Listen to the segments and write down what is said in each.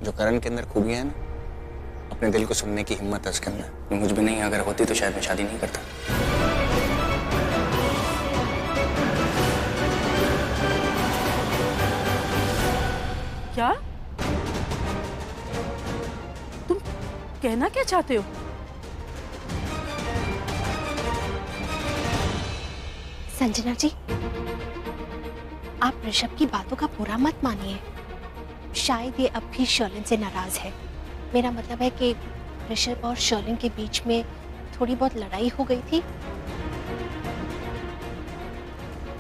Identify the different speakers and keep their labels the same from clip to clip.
Speaker 1: जो करण के अंदर खूबियां है ना, अपने दिल को सुनने की हिम्मत है उसके अंदर। मुझ में नहीं, अगर होती तो शायद मैं शादी नहीं करता।
Speaker 2: क्या तुम कहना क्या चाहते हो?
Speaker 3: संजना जी, आप ऋषभ की बातों का बुरा मत मानिए। शायद ये अब भी शर्लिन से नाराज है। मेरा मतलब है कि ऋषभ और शर्लिन के बीच में थोड़ी बहुत लड़ाई हो गई थी।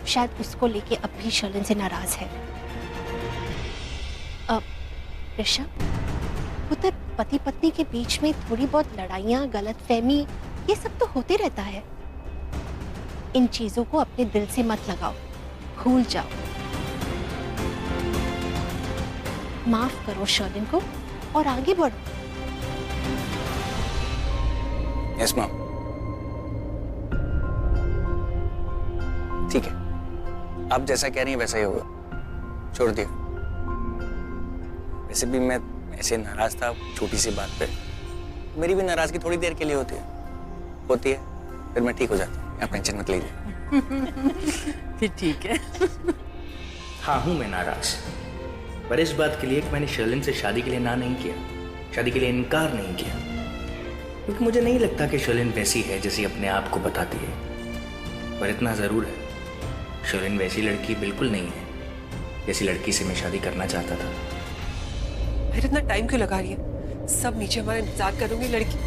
Speaker 3: शायद उसको लेके अब भी शर्लिन से नाराज है। अब ऋषभ, उधर पति पत्नी के बीच में थोड़ी बहुत लड़ाइयाँ, गलतफहमी, ये सब तो होते रहता है। इन चीजों को अपने दिल से मत लगाओ, भूल जाओ। माफ करो शर्लिन को और आगे बढ़ो।
Speaker 1: Yes mom. ठीक है, आप जैसा कह रही हैं वैसा ही होगा, छोड़ दिया। वैसे भी मैं ऐसे नाराज था छोटी सी बात पे। मेरी भी नाराजगी थोड़ी देर के लिए होती है, फिर मैं ठीक हो जाता हूँ। आप टेंशन मत लीजिए।
Speaker 2: फिर ठीक है।
Speaker 4: हाँ हूं मैं नाराज, पर इस बात के लिए कि मैंने शर्लिन से शादी के लिए ना नहीं किया, शादी के लिए इनकार नहीं किया, क्योंकि मुझे नहीं लगता कि शर्लिन वैसी है जैसी अपने आप को बताती है। पर इतना जरूर है, शर्लिन वैसी लड़की बिल्कुल नहीं है जैसी लड़की से मैं शादी करना चाहता था।
Speaker 5: फिर इतना टाइम क्यों लगा रही है? सब नीचे हमारा इंतजार करूंगी। लड़की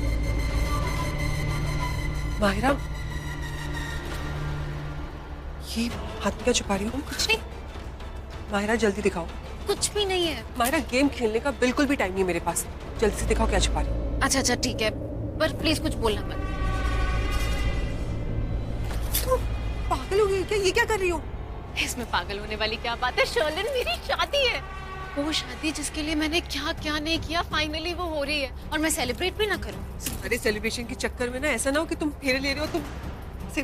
Speaker 5: माहिरा, ये हाथ में क्या छुपा रही हो?
Speaker 3: कुछ नहीं।
Speaker 5: माहिरा जल्दी दिखाओ।
Speaker 3: कुछ भी नहीं है।
Speaker 5: माहिरा, गेम खेलने का बिल्कुल भी टाइम नहीं है मेरे पास। जल्दी से दिखाओ क्या छुपा रही हो।
Speaker 3: अच्छा अच्छा ठीक है, पर प्लीज कुछ बोलना मत।
Speaker 5: तुम पागल हो गई क्या? ये क्या कर रही हो?
Speaker 3: इसमें पागल होने वाली क्या बात है? शर्लिन, मेरी शादी है। वो शादी जिसके लिए मैंने क्या क्या नहीं किया, फाइनली वो हो रही है और मैं सेलिब्रेट भी ना करूं।
Speaker 5: अरे सेलिब्रेशन के चक्कर में ना ऐसा ना हो कि तुम फेरे ले रहे हो, तुम से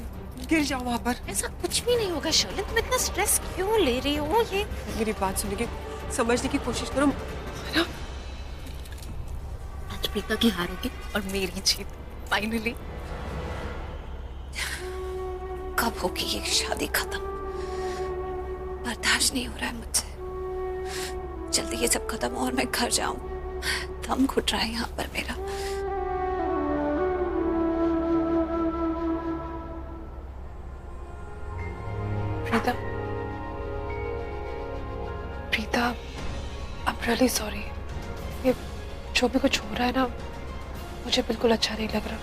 Speaker 5: गिर जाओ वहां पर।
Speaker 3: ऐसा कुछ भी नहीं होगा शर्लिन, तुम इतना स्ट्रेस क्यों ले रही हो? ये
Speaker 5: मेरी बात सुनने की, समझने की कोशिश करो।
Speaker 3: आज प्रीता की हार होगी और मेरी जीत फाइनली। कब होगी ये शादी खत्म? बर्दाश्त नहीं हो रहा है मुझसे। जल्दी ये सब खत्म हो और मैं घर जाऊं। दम घुट रहा है यहाँ पर मेरा।
Speaker 5: Preeta, Preeta, I'm really sorry। ये जो भी कुछ हो रहा है ना, मुझे बिल्कुल अच्छा नहीं लग रहा।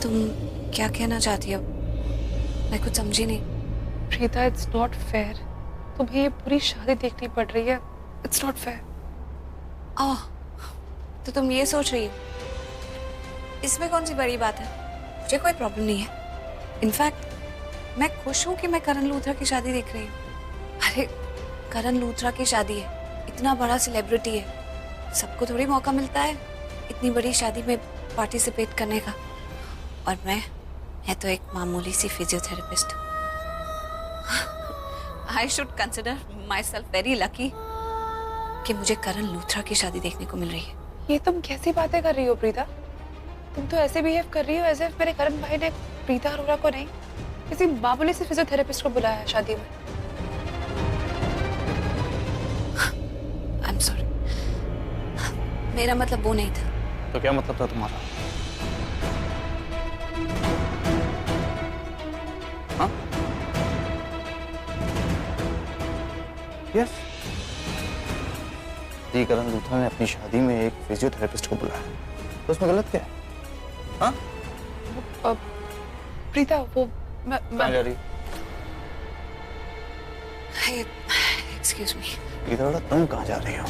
Speaker 3: तुम क्या कहना चाहती हो? मैं कुछ समझी नहीं।
Speaker 5: Preeta, it's not fair. तुम्हें ये पूरी शादी देखनी पड़ रही है। It's not fair.
Speaker 3: ओह, तो तुम ये सोच रही हो? इसमें कौन सी बड़ी बात है? मुझे कोई प्रॉब्लम नहीं है। इनफैक्ट मैं खुश हूँ कि मैं करण लूथरा की शादी देख रही हूँ। अरे करण लूथरा की शादी है, इतना बड़ा सेलिब्रिटी है, सबको थोड़ी मौका मिलता है इतनी बड़ी शादी में पार्टिसिपेट करने का। और मैं तो एक मामूली सी physiotherapist. I should consider myself very lucky कि मुझे करण लूथरा की शादी देखने को मिल रही है।
Speaker 5: ये तुम कैसी बातें कर रही हो प्रीता? तुम तो ऐसे बिहेव कर रही हो एज इफ मेरे करण भाई ने प्रीता अरोरा को नहीं, किसी मामूली से फिजियोथेरेपिस्ट को बुलाया है शादी में।
Speaker 3: आई एम सॉरी, मेरा मतलब वो नहीं था।
Speaker 1: तो क्या मतलब था तुम्हारा? हाँ? यस, जी करण लूथरा ने अपनी शादी में एक फिजियोथेरेपिस्ट को बुलाया, तो उसमें गलत क्या है? हाँ?
Speaker 5: प्रीता, वो
Speaker 1: कहाँ जा रही?
Speaker 3: Excuse me.
Speaker 1: प्रीता, तुम कहाँ जा रही हो?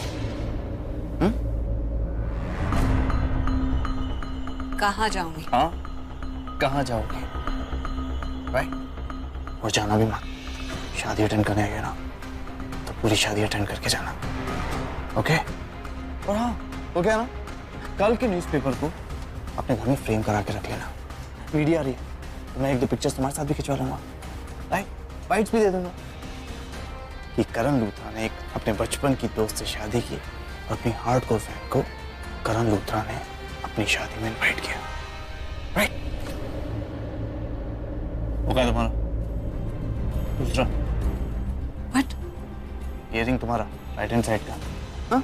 Speaker 3: कहाँ जाऊंगी?
Speaker 1: हाँ, कहाँ जाओगी? राइट? और जाना भी मत। शादी अटेंड करने आई है ना, तो पूरी शादी अटेंड करके जाना, ओके? और हाँ, तो क्या ना, कल के न्यूज़पेपर को अपने घर में फ्रेम करा के रख लेना। मीडिया आ रही है तो मैं एक दो पिक्चर्स तुम्हारे साथ भी खिंचवा लूंगा, राइट? बाइट्स भी दे दूंगा। कि करण लूथरा ने एक अपने बचपन की दोस्त से शादी की और अपनी हार्डकोर फैन को करण लूथरा ने अपनी शादी में इनवाइट किया, राइट? वो क्या तुम्हारा दूसरा
Speaker 3: व्हाट?
Speaker 1: इयरिंग तुम्हारा राइट हैंड साइड का, हाँ?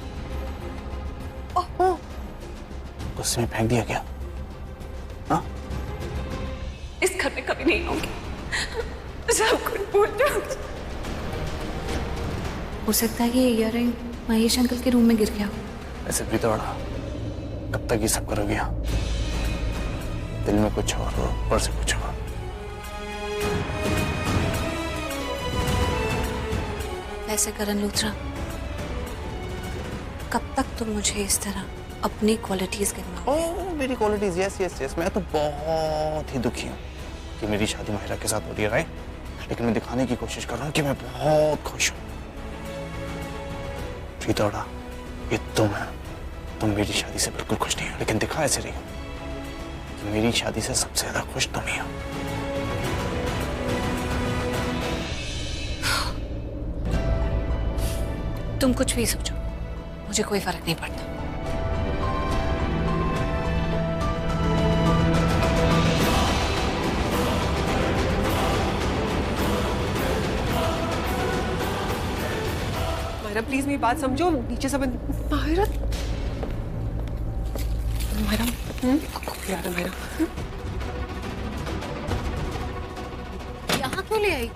Speaker 1: गुस्से में फेंक दिया क्या? हाँ?
Speaker 3: इस घर में कभी नहीं आऊंगी, सब कुछ भूल जाऊंगी। हो सकता है कि ये इयररिंग महेश अंकल के रूम में गिर गया।
Speaker 1: ऐसे भी तो बड़ा कब तक ये सब करोगे यहाँ? दिल में कुछ और ऊपर से कुछ और।
Speaker 3: वैसे करण लूथरा, कब तक तुम मुझे इस तरह अपनी क्वालिटीज गिनवाओगे?
Speaker 1: ओह मेरी क्वालिटीज, यस यस यस। मैं तो बहुत ही दुखी हूँ कि मेरी शादी माहिरा के साथ हो रही है, राइट? लेकिन मैं दिखाने की कोशिश कर रहा हूँ कि मैं बहुत खुश हूँ। प्रीतोड़ा, ये तुम मेरी शादी से बिल्कुल खुश नहीं हो, लेकिन दिखा ऐसे रही हो कि मेरी शादी से सबसे ज्यादा खुश तुम ही हो।
Speaker 3: तुम कुछ भी सोचो, मुझे कोई फर्क नहीं पड़ता।
Speaker 6: माहिरा प्लीज मेरी बात समझो, नीचे सब माहिरा माहिरा यार माहिरा
Speaker 5: यहाँ क्यों ले आई?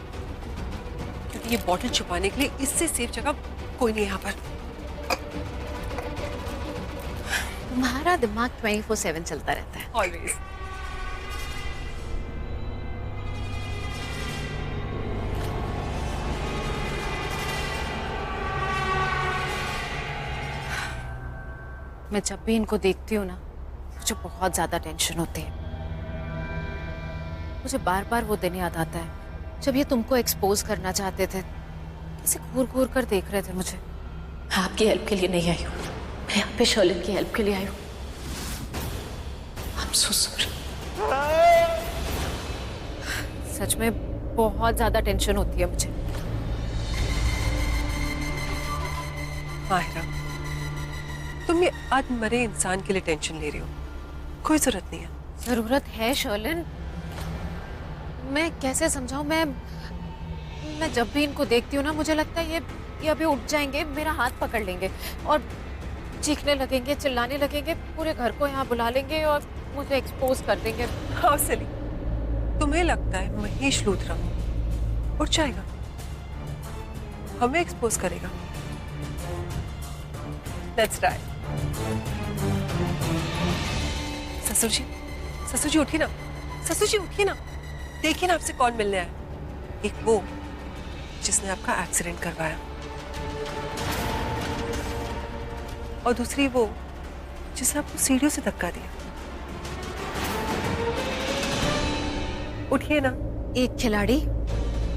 Speaker 6: क्योंकि ये बॉटल छुपाने के लिए इससे सेफ जगह कोई नहीं है यहाँ पर।
Speaker 5: तुम्हारा दिमाग 24/7 चलता रहता है।
Speaker 6: ऑलवेज।
Speaker 5: मैं जब भी इनको देखती हूँ ना, मुझे बहुत ज्यादा टेंशन होती है। मुझे बार बार वो दिन याद आता है जब ये तुमको एक्सपोज करना चाहते थे, कैसे घूर घूर कर देख रहे थे मुझे।
Speaker 2: मैं आपकी हेल्प के लिए नहीं आई हूँ, मैं यहाँ पे शर्लिन की हेल्प के लिए आई हूँ। I'm so sorry।
Speaker 5: सच में बहुत ज्यादा टेंशन होती है मुझे।
Speaker 6: माहिरा, तुम ये आज मरे इंसान के लिए टेंशन ले रही हो, कोई जरूरत नहीं है।
Speaker 5: जरूरत है शर्लिन, मैं कैसे समझाऊं? मैं जब भी इनको देखती हूँ ना, मुझे लगता है ये अभी उठ जाएंगे, मेरा हाथ पकड़ लेंगे और चीखने लगेंगे, चिल्लाने लगेंगे, पूरे घर को यहाँ बुला लेंगे और मुझे एक्सपोज कर देंगे।
Speaker 6: हाँ सली, तुम्हें लगता है महेश लूथरा उठ जाएगा, हमें एक्सपोज करेगा? That's right। ससुर जी उठिए ना, ससुर जी उठिए ना, देखिए ना आपसे कौन मिलने आया। एक वो जिसने आपका एक्सीडेंट करवाया, और दूसरी वो जिसने आपको सीढ़ियों से धक्का दिया। उठिए ना।
Speaker 5: एक खिलाड़ी,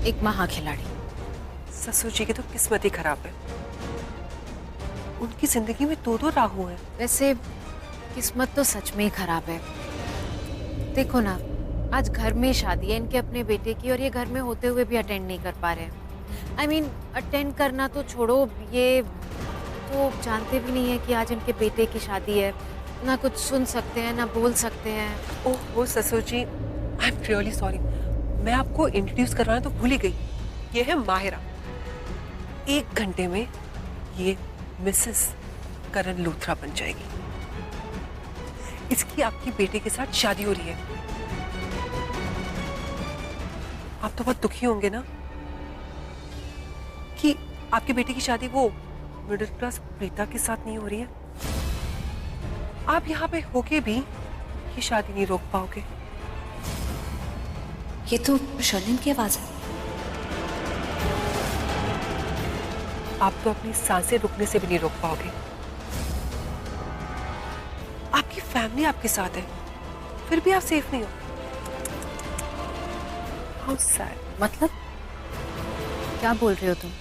Speaker 5: एक महाखिलाड़ी।
Speaker 6: ससुर जी की तो किस्मत ही खराब है, उनकी जिंदगी में दो राहु हैं।
Speaker 5: वैसे किस्मत तो सच में ही खराब है। देखो ना, आज घर में शादी है इनके अपने बेटे की और ये घर में होते हुए भी अटेंड नहीं कर पा रहे हैं। I mean, अटेंड करना तो छोड़ो, ये तो जानते भी नहीं है कि आज इनके बेटे की शादी है। ना कुछ सुन सकते हैं, ना बोल सकते हैं।
Speaker 6: ओह ससुर जी, आई एम रियली सॉरी। मैं आपको इंट्रोड्यूस करवाना तो भूल ही गई। ये है माहिरा। 1 घंटे में ये मिसेस करण लूथरा बन जाएगी। इसकी आपकी बेटे के साथ शादी हो रही है। आप तो बहुत दुखी होंगे ना कि आपके बेटे की शादी वो मिडिल क्लास प्रीता के साथ नहीं हो रही है। आप यहाँ पे होके भी ये शादी नहीं रोक पाओगे।
Speaker 3: ये तो शर्लिन की आवाज है।
Speaker 6: आप तो अपनी सांसें रुकने से भी नहीं रोक पाओगे। आपकी फैमिली आपके साथ है, फिर भी आप सेफ नहीं हो। How sad.
Speaker 5: मतलब क्या बोल रहे हो तुम?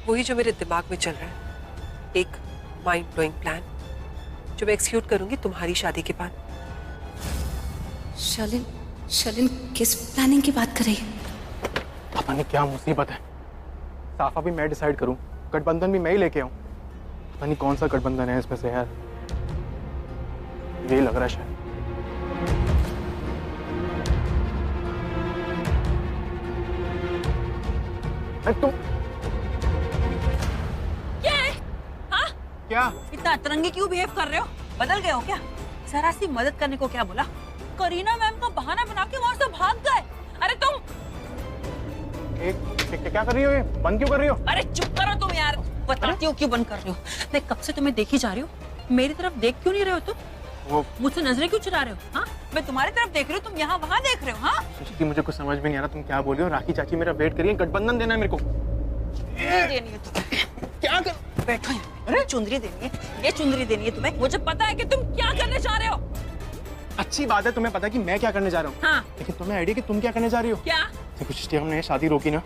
Speaker 6: वही जो मेरे दिमाग में चल रहा है, एक माइंड ब्लोइंग प्लान जो मैं एक्सिक्यूट करूंगी तुम्हारी शादी के बाद।
Speaker 3: शर्लिन किस प्लानिंग की बात कर रही है?
Speaker 1: पता नहीं क्या मुसीबत है,
Speaker 7: साफा भी मैं डिसाइड करूं, गठबंधन भी मैं ही लेके आऊं। पता नहीं कौन सा गठबंधन है इसमें से यार, यही लग रहा है शायद। तुम
Speaker 8: क्या है? हाँ?
Speaker 7: क्या
Speaker 8: इतना अतरंगी क्यों बिहेव कर रहे हो? बदल गए हो क्या? जरा सी मदद करने को क्या बोला? करीना मैम का बहाना बना के वहाँ से भाग गए। अरे तुम
Speaker 7: क्या कर रही हो? ये बंद क्यों कर रही हो?
Speaker 8: अरे चुप करो तुम यार, बताती हो क्यों बंद कर रही हो। मैं कब से तुम्हें देखी जा रही हूँ, मेरी तरफ देख क्यों नहीं रहे हो तुम?
Speaker 7: वो
Speaker 8: मुझसे नजरें क्यों चुरा रहे हो? हाँ, मैं तुम्हारी तरफ देख रही हूँ, तुम यहाँ वहाँ देख रहे हो। हाँ,
Speaker 7: सृष्टि मुझे कुछ समझ में नहीं आ रहा, तुम क्या बोल रही हो? राखी चाची मेरा वेट करिए, गठबंधन देना है मेरे को।
Speaker 8: देनी है तुम्हें। क्या कर बैठो यहाँ। अरे चुंदरी देनी है, ये चुंदरी देनी है तुम्हें। मुझे पता है कि तुम क्या करने जा रहे हो।
Speaker 7: अच्छी बात है, तुम्हें पता है कि मैं क्या करने जा रहा हूँ।
Speaker 8: हाँ,
Speaker 7: लेकिन तुम्हें आइडिया कि तुम क्या करने जा रही हो?
Speaker 8: क्या?
Speaker 7: देखो सृष्टि, हमने शादी रोकी ना,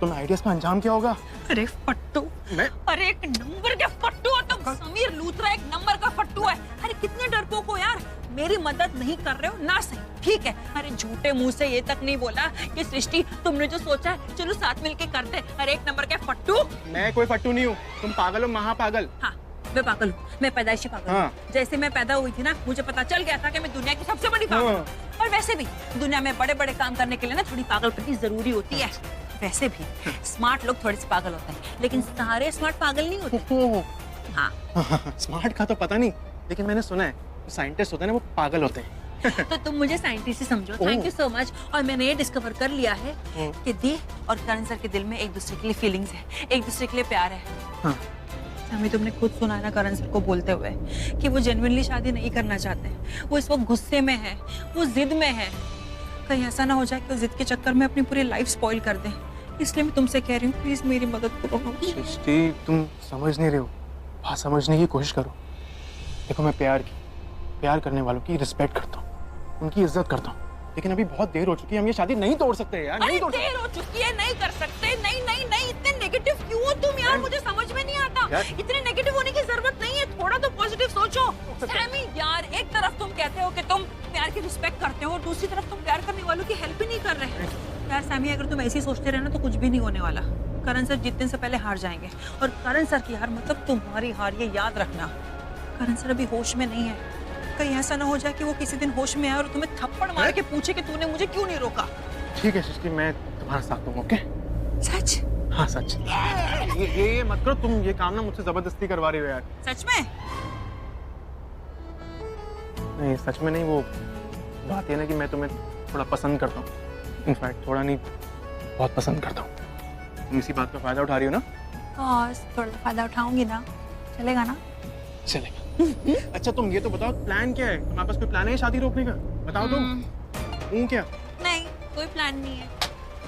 Speaker 7: तुम्हें आइडिया इसका अंजाम क्या होगा?
Speaker 8: अरे फट्टू,
Speaker 7: मैं
Speaker 8: अरे एक नंबर के फट्टू हो तुम। समीर लूथरा एक नंबर का फट्टू है। अरे कितने डरपोक हो यार, मेरी मदद नहीं कर रहे हो ना, सही ठीक है। अरे झूठे मुंह से ये तक नहीं बोला कि सृष्टि तुमने जो सोचा है चलो साथ मिलके करते। अरे एक नंबर के फट्टू।
Speaker 7: मैं कोई फट्टू नहीं हूँ, तुम पागल हो, महापागल।
Speaker 8: हाँ, मैं पागल हूँ, मैं पैदाइशी पागल हूँ।
Speaker 7: हाँ।
Speaker 8: जैसे मैं पैदा हुई थी ना, मुझे पता चल गया था कि मैं दुनिया की सबसे बड़ी पागल हूँ। और वैसे भी दुनिया में बड़े बड़े काम करने के लिए ना थोड़ी पागलपंती जरूरी होती है। वैसे भी स्मार्ट लोग थोड़े से पागल होते हैं, लेकिन सारे स्मार्ट पागल नहीं होते। हाँ,
Speaker 7: स्मार्ट का तो पता नहीं, लेकिन मैंने सुना है साइंटिस्ट होते हैं ना, वो पागल होते हैं।
Speaker 8: तो तुम मुझे साइंटिस्ट ही समझो। Thank you so much. और मैंने ये डिस्कवर कर लिया है कि दी और करण सर के दिल में एक दूसरे के लिए फीलिंग्स है, एक दूसरे के लिए प्यार है।
Speaker 7: हाँ।
Speaker 8: हमें तुमने खुद सुना है ना करण सर को बोलते हुए कि वो जेन्युइनली शादी नहीं करना चाहते। वो इस वक्त गुस्से में है, वो जिद में है। कहीं ऐसा ना हो जाए कि वो जिद के चक्कर में अपनी पूरी लाइफ स्पॉइल कर दें। इसलिए मैं तुमसे कह रही हूँ, प्लीज मेरी मदद करो।
Speaker 7: सृष्टि, तुम समझ नहीं रहे हो, बात समझने की कोशिश करो। देखो, मैं प्यार करने वालों की रिस्पेक्ट करता हूँ, उनकी इज्जत करता हूँ, लेकिन अभी बहुत देर हो चुकी है, हम ये शादी नहीं तोड़ सकते यार। नहीं तोड़
Speaker 8: देर हो चुकी है, नहीं कर सकते। नहीं नहीं नहीं, इतने नेगेटिव क्यों हो तुम यार? मुझे समझ में नहीं आता। इतने नेगेटिव होने की जरूरत नहीं है, थोड़ा तो पॉजिटिव सोचो। सैमी यार, एक तरफ तुम कहते हो कि तुम प्यार की रिस्पेक्ट करते हो और दूसरी तरफ तुम प्यार करने वालों की हेल्प ही नहीं कर रहे यार। सैमी, अगर तुम ऐसे ही सोचते रहना तो कुछ भी नहीं होने वाला। करण सर जीतने से पहले हार जाएंगे, और करण सर की हार मतलब तुम्हारी हार, ये याद रखना। करण सर अभी होश में नहीं है, कहीं ऐसा ना हो जाए कि वो किसी दिन होश में आए और तुम्हें थप्पड़ मार के पूछे कि तूने मुझे क्यों नहीं रोका।
Speaker 7: ठीक है सृष्टि, मैं तुम्हारा साथ दूंगा। ओके?
Speaker 8: सच?
Speaker 7: हाँ सच। ये मत करो तुम, ये काम ना मुझसे जबरदस्ती करवा रही हो यार।
Speaker 8: सच में?
Speaker 7: नहीं सच में नहीं, वो बात ये ना कि मैं तुम्हें थोड़ा पसंद करता हूँ। इनफैक्ट थोड़ा नहीं, बहुत पसंद करता हूँ। तुम इसी बात का फायदा उठा रही हो ना?
Speaker 8: बस थोड़ा फायदा उठाऊंगी ना, चलेगा ना?
Speaker 7: चलेगा। अच्छा तुम ये तो बताओ, प्लान क्या है तुम्हारे पास? कोई प्लान है शादी रोकने का? बताओ तुम। क्या?
Speaker 8: नहीं, कोई प्लान नहीं है।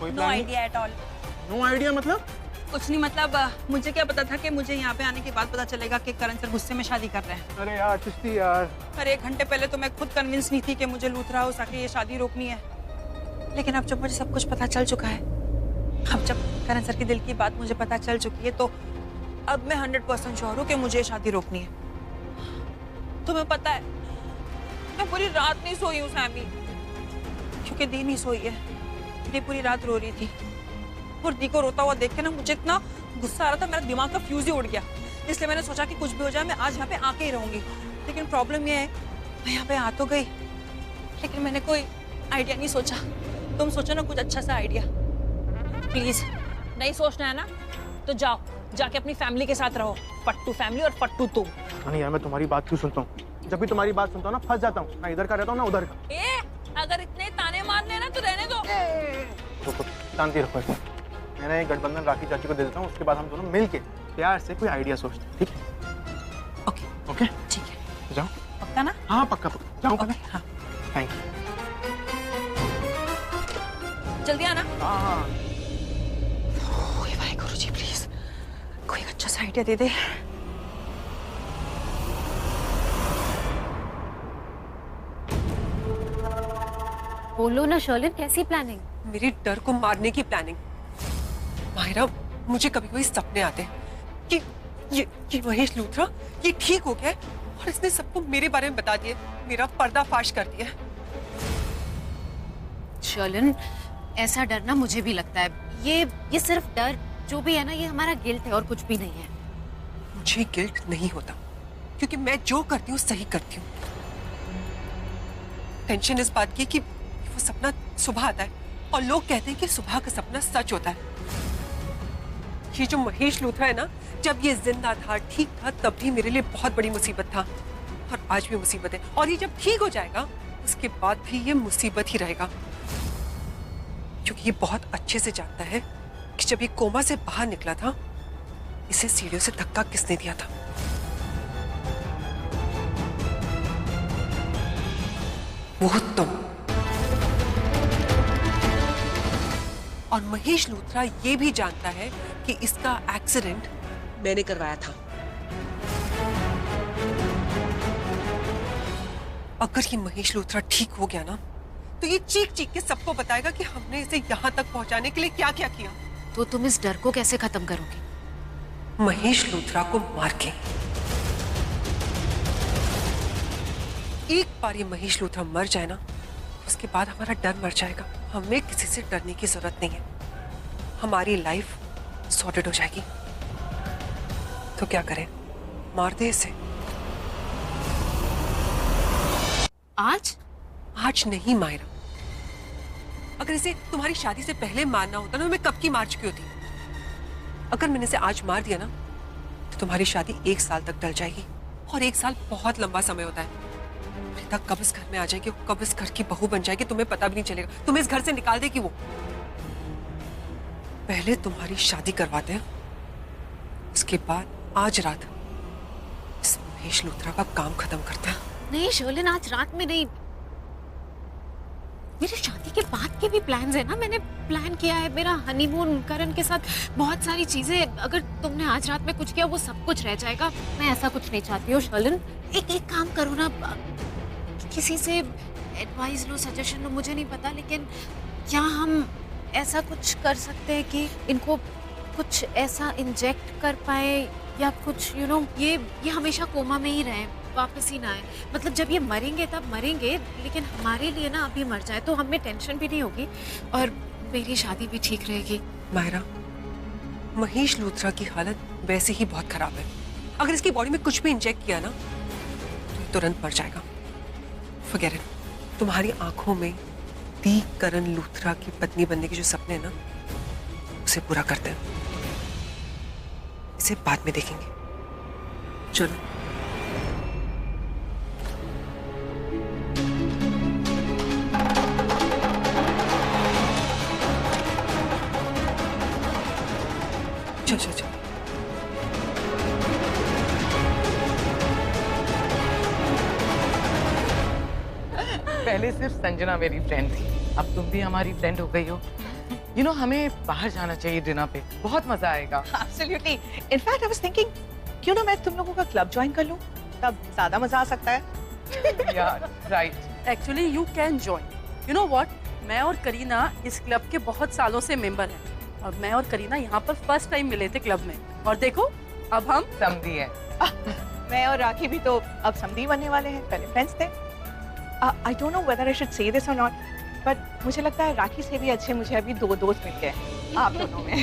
Speaker 7: कोई
Speaker 8: नो
Speaker 7: प्लान नहीं?
Speaker 8: Idea at all.
Speaker 7: No idea मतलब?
Speaker 8: कुछ नहीं, मतलब मुझे क्या पता था कि मुझे यहाँ पे आने के बाद पता चलेगा कि करण सर गुस्से में शादी कर रहे हैं।
Speaker 7: अरे यार सृष्टि यार।
Speaker 8: अरे 1 घंटे पहले तो मैं खुद कन्विंस नहीं थी कि मुझे लूथरा हाउस आके ये शादी रोकनी है, लेकिन अब जब मुझे सब कुछ पता चल चुका है, अब जब करण सर के दिल की बात मुझे पता चल चुकी है, तो अब मैं 100% श्योर हूँ कि मुझे ये शादी रोकनी है। तुम्हें पता है, मैं पूरी रात नहीं सोई हूँ सैमी, क्योंकि दी नहीं सोई है। दी पूरी रात रो रही थी, और दी को रोता हुआ देख के ना मुझे इतना गुस्सा आ रहा था, मेरा दिमाग का फ्यूज ही उड़ गया। इसलिए मैंने सोचा कि कुछ भी हो जाए मैं आज यहाँ पे आके ही रहूंगी। लेकिन प्रॉब्लम ये है, मैं यहाँ पे आ तो गई, लेकिन मैंने कोई आइडिया नहीं सोचा। तुम सोचो ना कुछ अच्छा सा आइडिया प्लीज। नहीं सोचना है ना तो जाओ, जाके अपनी फैमिली के साथ रहो। फट्टू फैमिली और फट्टू तुम।
Speaker 7: नहीं यार, मैं तुम्हारी बात क्यों सुनता हूँ? जब भी तुम्हारी बात सुनता हूँ ना फंस जाता हूँ, ना इधर का रहता हूँ ना उधर का।
Speaker 8: अगर इतने ताने मारने ना तो रहने दो।
Speaker 7: रुको, शांति रखो इसमें। मैंने एक गठबंधन राखी चाची को दे देता हूँ, उसके बाद हम दोनों मिल के प्यार से कोई आइडिया सोचते हैं, ठीक है?
Speaker 8: ओके
Speaker 7: ओके
Speaker 8: ठीक है,
Speaker 7: जाओ।
Speaker 8: पक्का ना?
Speaker 7: हाँ पक्का पक्का, जाओ पहले।
Speaker 8: हाँ
Speaker 7: थैंक यू।
Speaker 8: जल्दी आना।
Speaker 7: हाँ
Speaker 8: ओए भाई गुरुजी प्लीज कोई अच्छा सा आइडिया दे दे।
Speaker 5: बोलो ना शर्लिन, कैसी प्लानिंग?
Speaker 6: मेरे डर को मारने की प्लानिंग। माहिरा, मुझे कभी कभी सपने आते हैं कि ये महेश लूथरा ये ठीक हो गया है और इसने सबको मेरे बारे में बता दिया, मेरा पर्दाफाश कर दिया।
Speaker 5: शर्लिन, ऐसा डर ना मुझे भी लगता है। ये सिर्फ डर जो भी है ना, ये हमारा गिल्ट है और कुछ भी नहीं है।
Speaker 6: मुझे गिल्ट नहीं होता क्योंकि मैं जो करती हूँ सही करती हूँ। टेंशन इस बात की कि वो सपना सुबह आता है और लोग कहते हैं कि सुबह का सपना सच होता है। ये जो महेश लूथरा है ना, जब ये जिंदा था, ठीक था, तब भी मेरे लिए बहुत बड़ी मुसीबत था और आज भी मुसीबत है। और ये जब ठीक हो जाएगा उसके बाद भी ये मुसीबत ही रहेगा, क्योंकि ये बहुत अच्छे से जानता है कि जब ये कोमा से बाहर निकला था, इसे सीढ़ियों से धक्का किसने दिया था। वो तुम। और महेश लूथरा ये भी जानता है कि इसका एक्सीडेंट मैंने करवाया था। अगर ये महेश लूथरा ठीक हो गया ना, तो ये चीख चीख के सबको बताएगा कि हमने इसे यहां तक पहुंचाने के लिए क्या क्या किया।
Speaker 5: तो तुम इस डर को कैसे खत्म करोगे?
Speaker 6: महेश लूथरा को मार के। एक बार ये महेश लूथरा मर जाए ना, उसके बाद हमारा डर मर जाएगा। हमें किसी से डरने की जरूरत नहीं है, हमारी लाइफ सॉर्टेड हो जाएगी। तो क्या करें, मार दे इसे। आज नहीं मायरा, अगर इसे तुम्हारी शादी से पहले मारना होता ना, मैं कब की मार चुकी होती। अगर मैंने इसे आज मार दिया ना, तो तुम्हारी शादी 1 साल तक टल जाएगी और 1 साल बहुत लंबा समय होता है। प्रीता कब इस घर में आ जाएगी, कब इस घर की बहू बन जाएगी, तुम्हें पता भी नहीं चलेगा। तुम्हें इस घर से निकाल देगी वो। पहले तुम्हारी शादी करवाते हैं, उसके बाद आज रात इस महेश लूथरा का काम खत्म करते हैं।
Speaker 5: नहीं शर्लिन, आज रात में नहीं, मेरी शादी के बाद के भी प्लान्स है ना। मैंने प्लान किया है मेरा हनीमून, करण के साथ बहुत सारी चीजें। अगर तुमने आज रात में कुछ किया, वो सब कुछ रह जाएगा। मैं ऐसा कुछ नहीं चाहती हूँ शर्लिन। एक काम करो ना, किसी से एडवाइस लो, सजेशन लो, मुझे नहीं पता, लेकिन क्या हम ऐसा कुछ कर सकते हैं कि इनको कुछ ऐसा इंजेक्ट कर पाए या कुछ ये हमेशा कोमा में ही रहे, वापस ही ना आए। मतलब जब ये मरेंगे तब मरेंगे, लेकिन हमारे लिए ना अभी मर जाए तो हमें टेंशन भी नहीं होगी और मेरी शादी भी ठीक रहेगी।
Speaker 6: मायरा, महेश लूथरा की हालत वैसे ही बहुत खराब है। अगर इसकी बॉडी में कुछ भी इंजेक्ट किया ना, तो तुरंत मर जाएगा। Forget it. तुम्हारी आंखों में दी करण लूथरा की पत्नी बनने के जो सपने हैं ना, उसे पूरा करते हैं। इसे बाद में देखेंगे। चलो। चलो।
Speaker 9: पहले सिर्फ संजना मेरी फ्रेंड थी, अब तुम भी हमारी फ्रेंड हो गई हो। हमें बाहर जाना चाहिए डिनर पे, बहुत मजा आएगा।
Speaker 10: Absolutely. In fact, I was thinking, क्यों ना मैं तुम लोगों का क्लब ज्वाइन कर लूं, तब ज्यादा मजा आ सकता है।
Speaker 9: यार, right.
Speaker 11: Actually, you can join. You know what? मैं और करीना इस क्लब के बहुत सालों से मेंबर हैं और मैं और करीना यहाँ पर फर्स्ट टाइम मिले थे क्लब में, और देखो अब हम
Speaker 9: समधी हैं।
Speaker 10: मैं और राखी भी तो अब समधी बनने वाले हैं, पहले फ्रेंड्स थे। I don't know whether I should say this or not, but मुझे लगता है राखी से भी अच्छे मुझे अभी 2 दोस्त मिल गए आप दोनों में।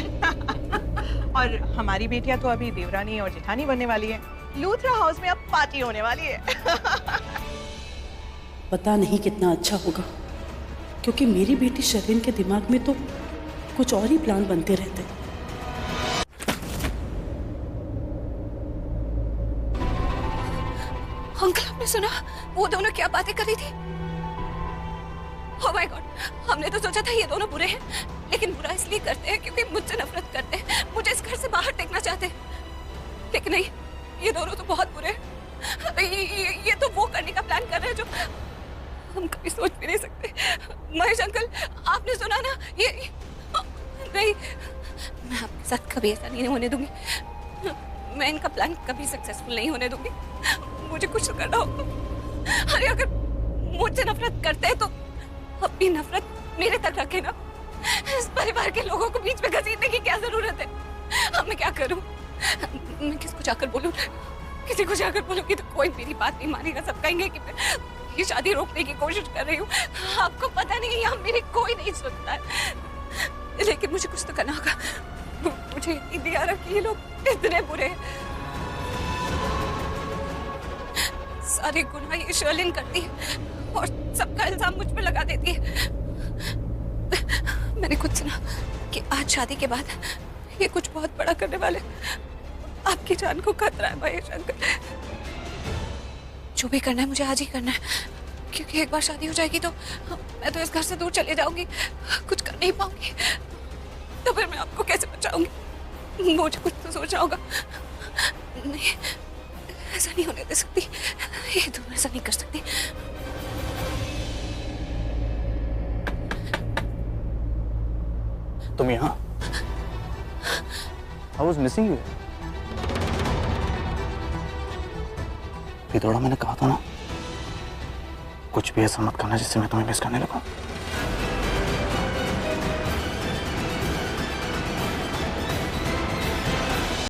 Speaker 10: और हमारी बेटियां तो अभी देवरानी और जेठानी बनने वाली है। लूथरा हाउस में अब पार्टी होने वाली है।
Speaker 11: पता नहीं कितना अच्छा होगा, क्योंकि मेरी बेटी शर्लिन के दिमाग में तो कुछ और ही प्लान बनते रहते।
Speaker 3: अंकल, आपने सुना वो दोनों क्या बातें कर रही थी? Oh my God, हमने तो सोचा था ये दोनों बुरे हैं, लेकिन बुरा इसलिए करते हैं क्योंकि मुझसे नफरत करते हैं, मुझे इस घर से बाहर देखना चाहते हैं। लेकिन नहीं, ये दोनों तो बहुत बुरे हैं। ये तो वो करने का प्लान कर रहे हैं जो हम कभी सोच भी नहीं सकते। महेश अंकल, आपने सुना ना? ये नहीं, मैं आपके साथ कभी ऐसा नहीं होने दूंगी। मैं इनका प्लान कभी सक्सेसफुल नहीं होने दूंगी। मुझे कुछ तो करना होगा। अरे अगर मुझसे नफरत करते हैं तो अपनी नफरत मेरे तक रखे ना। इस परिवार के लोगों को बीच में घसीटने की क्या जरूरत है? अब मैं क्या करूं? मैं किसको जाकर बोलूं? किसी को जाकर बोलूंगी तो कोई मेरी बात नहीं मानेगा। सब कहेंगे कि मैं ये शादी रोकने की कोशिश कर रही हूँ। आपको पता नहीं है, यहाँ मेरी कोई नहीं सुनता है। लेकिन मुझे कुछ तो करना होगा। मुझे इतनी दिया रखी ये लोग इतने बुरे हैं। सारे गुनाह ये शर्लिन करती है और सबका इल्जाम मुझ पे लगा देती है। मैंने कुछ सुना कि आज शादी के बाद ये कुछ बहुत बड़ा करने वाले। आपकी जान को खतरा है महेश अंकल। जो भी करना है मुझे आज ही करना है, क्योंकि एक बार शादी हो जाएगी तो मैं तो इस घर से दूर चले जाऊंगी, कुछ कर नहीं पाऊंगी। तो फिर मैं आपको कैसे बचाऊंगी? मुझे कुछ तो सोचना होगा। नहीं, ऐसा नहीं होने दे सकती। ये तुम ऐसा नहीं कर सकती।
Speaker 1: तुम यहाँ? I was missing you. भी थोड़ा मैंने कहा था ना, कुछ भी ऐसा मत करना जिससे मैं तुम्हें मिस करने लगूं।